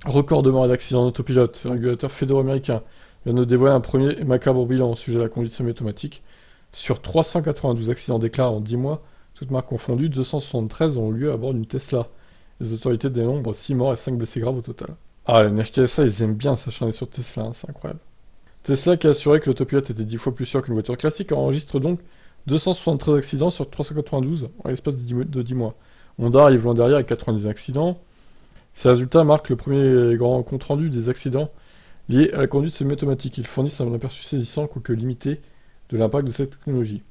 Record de morts et d'accidents d'autopilote. Le régulateur fédéral américain vient de dévoiler un premier et macabre bilan au sujet de la conduite semi-automatique. Sur 392 accidents déclarés en 10 mois, toutes marques confondues, 273 ont eu lieu à bord d'une Tesla. Les autorités dénombrent 6 morts et 5 blessés graves au total. Ah, les NHTSA, ils aiment bien s'acharner sur Tesla, hein, c'est incroyable. Tesla, qui a assuré que l'autopilote était 10 fois plus sûr qu'une voiture classique, enregistre donc 273 accidents sur 392 en l'espace de 10 mois. Honda arrive loin derrière avec 90 accidents. Ces résultats marquent le premier grand compte-rendu des accidents liés à la conduite semi-automatique. Ils fournissent un aperçu saisissant, quoique limité, de l'impact de cette technologie.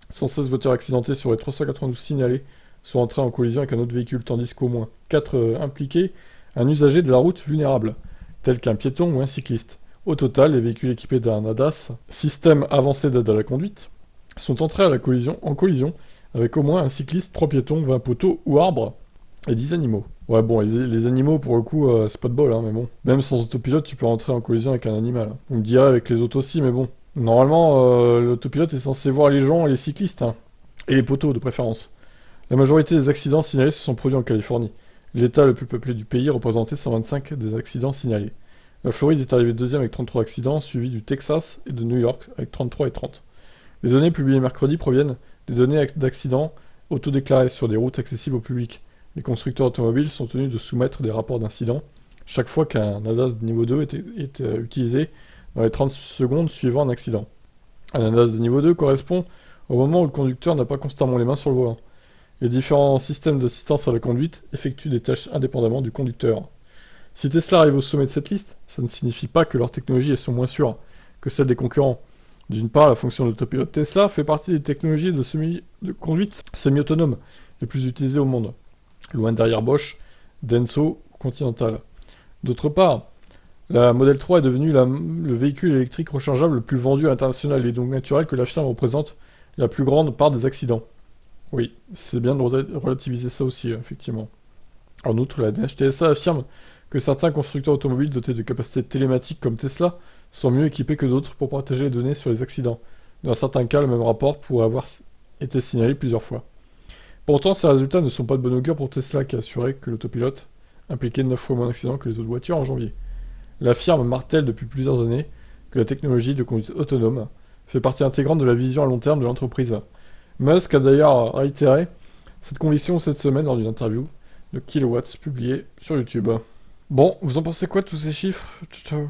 116 voitures accidentées sur les 392 signalées sont entrées en collision avec un autre véhicule, tandis qu'au moins 4 impliquaient un usager de la route vulnérable, tel qu'un piéton ou un cycliste. Au total, les véhicules équipés d'un ADAS, système avancé d'aide à la conduite, sont entrés en collision avec au moins un cycliste, 3 piétons, 20 poteaux ou arbres et 10 animaux. Ouais, bon, les animaux, pour le coup, c'est pas de bol, hein, mais bon. Même sans autopilote, tu peux rentrer en collision avec un animal. On me dirait avec les autos aussi, mais bon. Normalement, l'autopilote est censé voir les gens et les cyclistes, hein. Et les poteaux, de préférence. La majorité des accidents signalés se sont produits en Californie. L'état le plus peuplé du pays représentait 125 des accidents signalés. La Floride est arrivée deuxième avec 33 accidents, suivi du Texas et de New York avec 33 et 30. Les données publiées mercredi proviennent des données d'accidents autodéclarées sur des routes accessibles au public. Les constructeurs automobiles sont tenus de soumettre des rapports d'incidents chaque fois qu'un ADAS de niveau 2 est utilisé dans les 30 secondes suivant un accident. Un ADAS de niveau 2 correspond au moment où le conducteur n'a pas constamment les mains sur le volant. Les différents systèmes d'assistance à la conduite effectuent des tâches indépendamment du conducteur. Si Tesla arrive au sommet de cette liste, ça ne signifie pas que leurs technologies sont moins sûres que celles des concurrents. D'une part, la fonction de l'autopilote Tesla fait partie des technologies de conduite semi-autonome les plus utilisées au monde, loin derrière Bosch, Denso, Continental. D'autre part, la Model 3 est devenue le véhicule électrique rechargeable le plus vendu à l'international, et donc naturel que la firme représente la plus grande part des accidents. Oui, c'est bien de relativiser ça aussi, effectivement. En outre, la NHTSA affirme que certains constructeurs automobiles dotés de capacités télématiques comme Tesla sont mieux équipés que d'autres pour partager les données sur les accidents. Dans certains cas, le même rapport pourrait avoir été signalé plusieurs fois. Pourtant, ces résultats ne sont pas de bon augure pour Tesla, qui a assuré que l'autopilote impliquait 9 fois moins d'accidents que les autres voitures en janvier. La firme martèle depuis plusieurs années que la technologie de conduite autonome fait partie intégrante de la vision à long terme de l'entreprise. Musk a d'ailleurs réitéré cette conviction cette semaine lors d'une interview de Kilowatts publiée sur YouTube. Bon, vous en pensez quoi de tous ces chiffres? Ciao, ciao.